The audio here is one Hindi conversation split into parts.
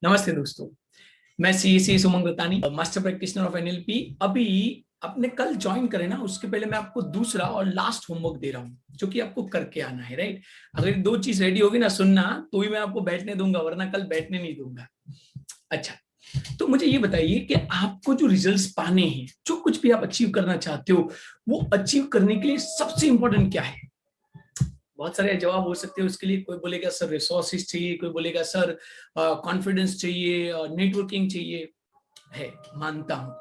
नमस्ते दोस्तों, मैं CAC Sumang Ratani, master practitioner of NLP. अभी आपने कल ज्वाइन करे ना, उसके पहले मैं आपको दूसरा और लास्ट होमवर्क दे रहा हूँ जो कि आपको करके आना है। राइट, अगर दो चीज रेडी होगी ना सुनना, तो ही मैं आपको बैठने दूंगा, वरना कल बैठने नहीं दूंगा। अच्छा, तो मुझे ये बताइए कि आपको जो रिजल्ट्स पाने हैं, जो कुछ भी आप अचीव करना चाहते हो, वो अचीव करने के लिए सबसे इंपॉर्टेंट क्या है? बहुत सारे जवाब हो सकते हैं उसके लिए। कोई बोलेगा सर रिसोर्सेज चाहिए, कोई बोलेगा सर कॉन्फिडेंस चाहिए, नेटवर्किंग चाहिए। है, मानता हूं,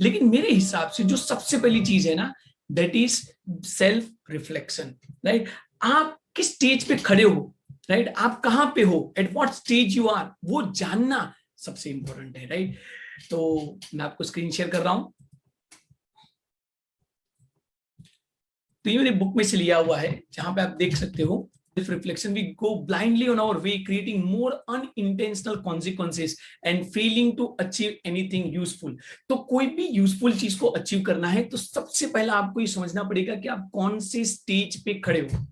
लेकिन मेरे हिसाब से जो सबसे पहली चीज है ना, that is self reflection. Right, आप किस स्टेज पे खड़े हो, राइट, आप कहां पे हो, at what stage you are, वो जानना सबसे इंपॉर्टेंट है। राइट, तो मैं आपको स्क्रीन शेयर कर रहा हूं। तो ये मेरी बुक में से लिया हुआ है, जहां पे आप देख सकते हो, self reflection, we go blindly on our way creating more unintentional consequences and failing to achieve anything useful. तो कोई भी यूजफुल चीज को अचीव करना है तो सबसे पहला आपको ये समझना पड़ेगा कि आप कौन से स्टेज पे खड़े हो।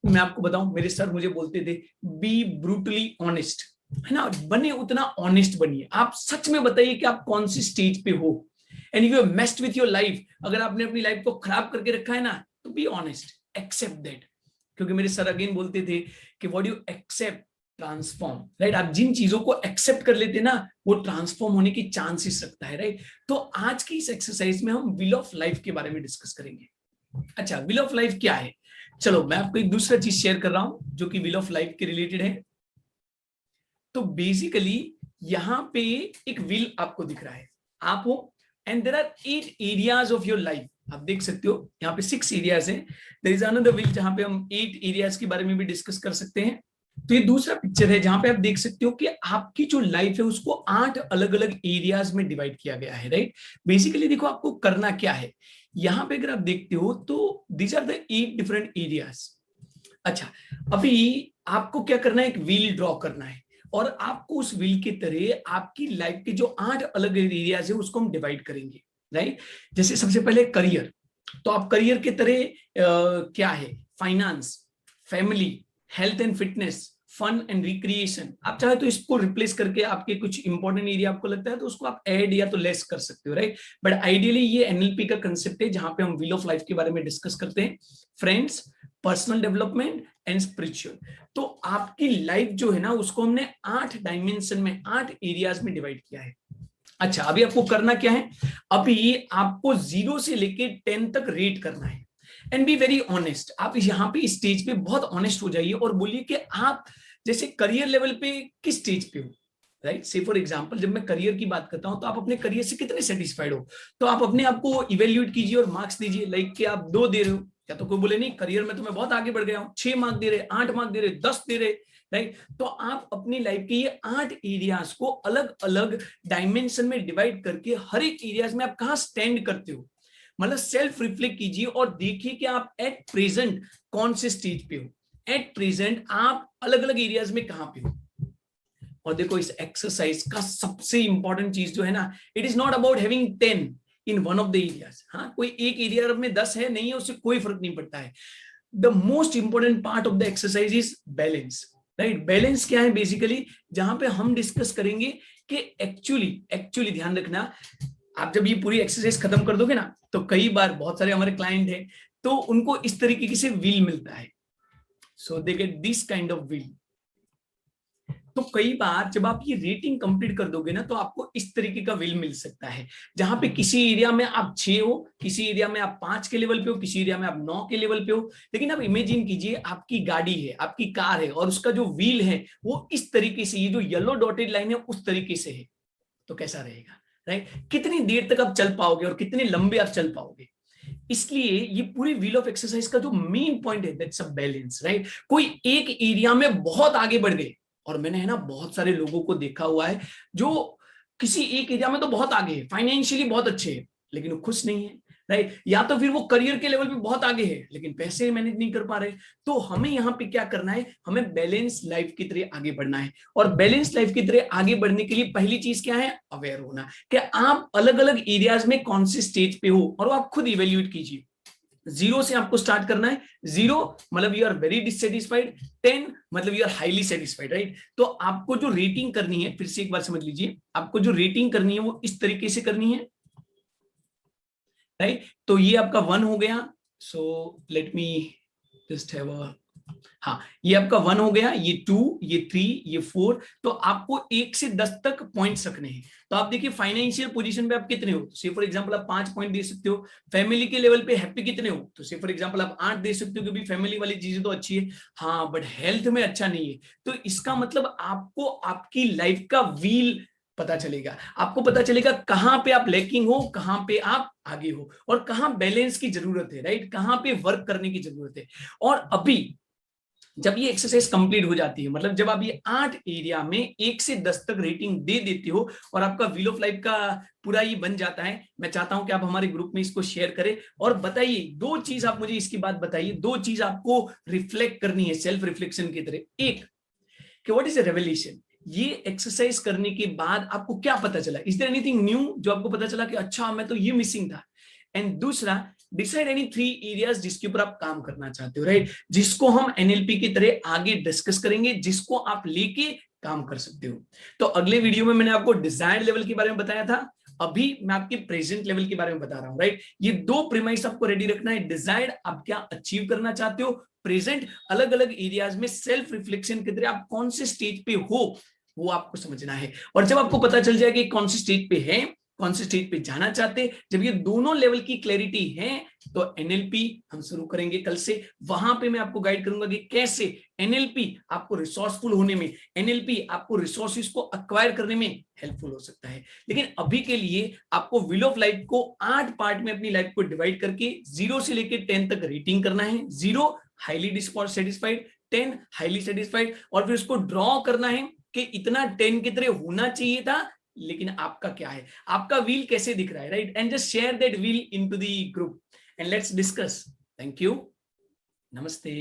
मैं आपको बताऊं, मेरे सर मुझे बोलते थे बी ब्रूटली ऑनेस्ट, है ना, बने उतना ऑनेस्ट बनिए। आप सच में बताइए कि आप कौन सी स्टेज पे हो। And you have messed with your life, अगर आपने अपनी लाइफ को खराब करके रखा है ना, तो बी ऑनेस्ट, एक्सेप्ट दैट। क्योंकि मेरे सर अगेन बोलते थे कि what you accept transform. Right, आप जिन चीजों को एक्सेप्ट कर लेते ना, वो ट्रांसफॉर्म होने की चांसेस रखता है। राइट, तो आज की इस एक्सरसाइज में हम विल ऑफ लाइफ के बारे में डिस्कस करेंगे। अच्छा, विल ऑफ लाइफ क्या है? चलो मैं आपको एक दूसरा चीज शेयर कर रहा हूं जो कि विल ऑफ लाइफ के रिलेटेड है। तो बेसिकली यहां पे एक विल आपको दिख रहा है, आप हो, and there are 8 areas of your life. आप देख सकते हो यहाँ पे 6 एरियाज हैं। देयर इज अनदर विल जहां पे हम 8 एरियाज के बारे में भी डिस्कस कर सकते हैं। तो ये दूसरा पिक्चर है जहां पे आप देख सकते हो कि आपकी जो लाइफ है उसको 8 अलग अलग एरियाज में डिवाइड किया गया है। राइट, बेसिकली देखो आपको करना क्या है। यहां पे अगर आप देखते हो तो these are the 8 different areas. अच्छा, अभी आपको क्या करना है, एक व्हील ड्रॉ करना है, और आपको उस व्हील की तरह आपकी लाइफ के जो 8 अलग एरियाज है उसको हम डिवाइड करेंगे। राइट, जैसे सबसे पहले करियर, तो आप करियर के तरह क्या है, finance, family, health and fitness, fun and recreation. आप चाहे तो इसको रिप्लेस करके आपके कुछ इंपॉर्टेंट एरिया आपको लगता है तो उसको आप ऐड या तो लेस कर सकते हो। राइट, बट आइडियली ये एनएलपी का कंसेप्ट है जहां पे हम व्हील ऑफ लाइफ के बारे में डिस्कस करते हैं। Friends, personal development and spiritual. तो आपकी लाइफ जो है ना उसको हमने 8 डायमेंशन में, 8 एरियाज में डिवाइड किया है। अच्छा, अभी आपको करना क्या है, अभी आपको 0 से लेके 10 तक रेट करना है। एंड बी वेरी ऑनेस्ट, आप यहाँ पे स्टेज पे बहुत ऑनेस्ट हो जाइए और बोलिए कि आप जैसे करियर लेवल पे किस स्टेज पे हो। राइट, से फॉर एग्जांपल जब मैं करियर की बात करता हूं तो आप अपने करियर से कितने सेटिस्फाइड हो, तो आप अपने आप को इवेल्युएट कीजिए और मार्क्स दीजिए। लाइक कि आप 2 दे रहे हो, या तो कोई बोले नहीं करियर में तो मैं बहुत आगे बढ़ गया हूँ, 6 मार्क्स दे रहे, 8 मार्क्स दे रहे, 10 दे रहे। राइट, तो आप अपनी लाइफ के ये 8 एरियाज को अलग अलग डायमेंशन में डिवाइड करके हर एक एरियाज में आप कहां स्टैंड करते हो, मतलब सेल्फ रिफ्लेक्ट कीजिए और देखिए कि आप एट प्रेजेंट कौन से स्टेज पे हो। एट प्रेजेंट आप अलग अलग एरियाज में कहां पे हो। और देखो इस एक्सरसाइज का सबसे इंपॉर्टेंट चीज जो है ना, it is not about having 10 in one of the areas. हाँ, कोई एक एरिया में 10 है नहीं है, उससे कोई फर्क नहीं पड़ता है। The most important part of the exercise is balance. Right, balance क्या है, बेसिकली जहां पे हम डिस्कस करेंगे कि एक्चुअली ध्यान रखना, आप जब ये पूरी एक्सरसाइज खत्म कर दोगे ना, तो कई बार बहुत सारे हमारे क्लाइंट हैं तो उनको इस तरीके से विल मिलता है, so they get this kind of will. तो कई बार जब आप ये रेटिंग कंप्लीट कर दोगे ना, तो आपको इस तरीके का विल मिल सकता है, जहां पे किसी एरिया में आप 6 हो, किसी एरिया में आप 5 के लेवल पे हो, किसी एरिया में आप 9 के लेवल पे हो। लेकिन आप इमेजिन कीजिए आपकी गाड़ी है, आपकी कार है, और उसका जो व्हील है वो इस तरीके से, ये जो येलो डॉटेड लाइन है उस तरीके से है, तो कैसा रहेगा। राइट, कितनी देर तक आप चल पाओगे और कितने लंबे आप चल पाओगे। इसलिए ये पूरी व्हील ऑफ एक्सरसाइज का जो मेन पॉइंट है, दैट्स अ बैलेंस। राइट, कोई एक एरिया में बहुत आगे बढ़ गए, और मैंने है ना बहुत सारे लोगों को देखा हुआ है जो किसी एक एरिया में तो बहुत आगे है, फाइनेंशियली बहुत अच्छे है, लेकिन वो खुश नहीं है। राइट, या तो फिर वो करियर के लेवल पे बहुत आगे है लेकिन पैसे मैनेज नहीं कर पा रहे। तो हमें यहाँ पे क्या करना है, हमें बैलेंस लाइफ की तरह आगे बढ़ना है। और बैलेंस लाइफ की तरह आगे बढ़ने के लिए पहली चीज क्या है, अवेयर होना कि आप अलग अलग एरियाज में कौन से स्टेज पे हो, और आप खुद इवेल्युएट कीजिए। 0 से आपको स्टार्ट करना है। 0 मतलब यू आर वेरी डिससेटिस्फाइड, 10 मतलब you are highly satisfied, right. तो आपको जो रेटिंग करनी है, फिर से एक बार समझ लीजिए, आपको जो रेटिंग करनी है वो इस तरीके से करनी है, राइट। तो ये आपका 1 हो गया। So let me just have a, हाँ, ये आपका 1 हो गया, ये 2, ये 3, ये 4। तो आपको 1 से 10 तक पॉइंट्स रखने हैं। तो आप देखिए फाइनेंशियल पोजीशन पे आप कितने हो, से फॉर एग्जांपल आप 5 पॉइंट दे सकते हो। फैमिली के लेवल पे हैप्पी कितने हो, तो से फॉर एग्जांपल आप 8 दे सकते हो, क्योंकि फैमिली वाली चीजें तो अच्छी है, हाँ, बट हेल्थ में अच्छा नहीं है। तो इसका मतलब आपको आपकी लाइफ का व्हील पता चलेगा, आपको पता चलेगा कहां पे आप लैकिंग हो, कहां पे आप आगे हो, और कहां बैलेंस की जरूरत है, राइट, कहां पे वर्क करने की जरूरत है। और अभी जब ये एक्सरसाइज कंप्लीट हो जाती है, मतलब जब आप ये 8 एरिया में 1 से 10 तक रेटिंग दे देते हो और आपका व्हील ऑफ लाइफ का पूरा ये बन जाता है, मैं चाहता हूं कि आप हमारे ग्रुप में इसको शेयर करें और बताइए, 2 चीज आप मुझे इसकी बात बताइए, 2 चीज आपको रिफ्लेक्ट करनी है सेल्फ रिफ्लेक्शन की तरह। एक कि व्हाट इज अ रेवल्यूशन, ये एक्सरसाइज करने के बाद आपको क्या पता चला, इज देयर एनीथिंग न्यू जो आपको पता चला कि अच्छा मैं तो ये मिसिंग था। एंड दूसरा, डिसाइड एनी 3 एरियाज जिसके ऊपर आप काम करना चाहते हो, राइट, जिसको हम एनएलपी की तरह आगे डिस्कस करेंगे, जिसको आप लेके काम कर सकते हो। तो अगले वीडियो में मैंने आपको डिजायर्ड लेवल के बारे में बताया था, अभी मैं आपके प्रेजेंट लेवल के बारे में बता रहा हूं, राइट। ये 2 प्रीमाइस आपको रेडी रखना है, डिजायर्ड आप क्या अचीव करना चाहते हो, प्रेजेंट अलग अलग एरियाज में सेल्फ रिफ्लेक्शन की तरह आप कौन से स्टेज पे हो वो आपको समझना है। और जब आपको पता चल जाएगा कि कौन से स्टेज पे है, कौन से स्टेज पे जाना चाहते, जब ये दोनों लेवल की क्लैरिटी है, तो एनएलपी हम शुरू करेंगे कल से। वहां पे मैं आपको गाइड करूंगा कि कैसे एनएलपी आपको रिसोर्सफुल होने में, एनएलपी आपको रिसोर्सेज को अक्वायर करने में हेल्पफुल हो सकता है। लेकिन अभी के लिए आपको व्हील ऑफ लाइफ को 8 पार्ट में अपनी लाइफ को डिवाइड करके 0 से लेकर 10 तक रेटिंग करना है। 0 हाईली डिससेटिस्फाइड, 10 हाईली सेटिस्फाइड, और फिर उसको ड्रॉ करना है कि इतना 10 की तरह होना चाहिए था, लेकिन आपका क्या है, आपका व्हील कैसे दिख रहा है, right. And just share that wheel into the group and let's discuss. Thank you, नमस्ते।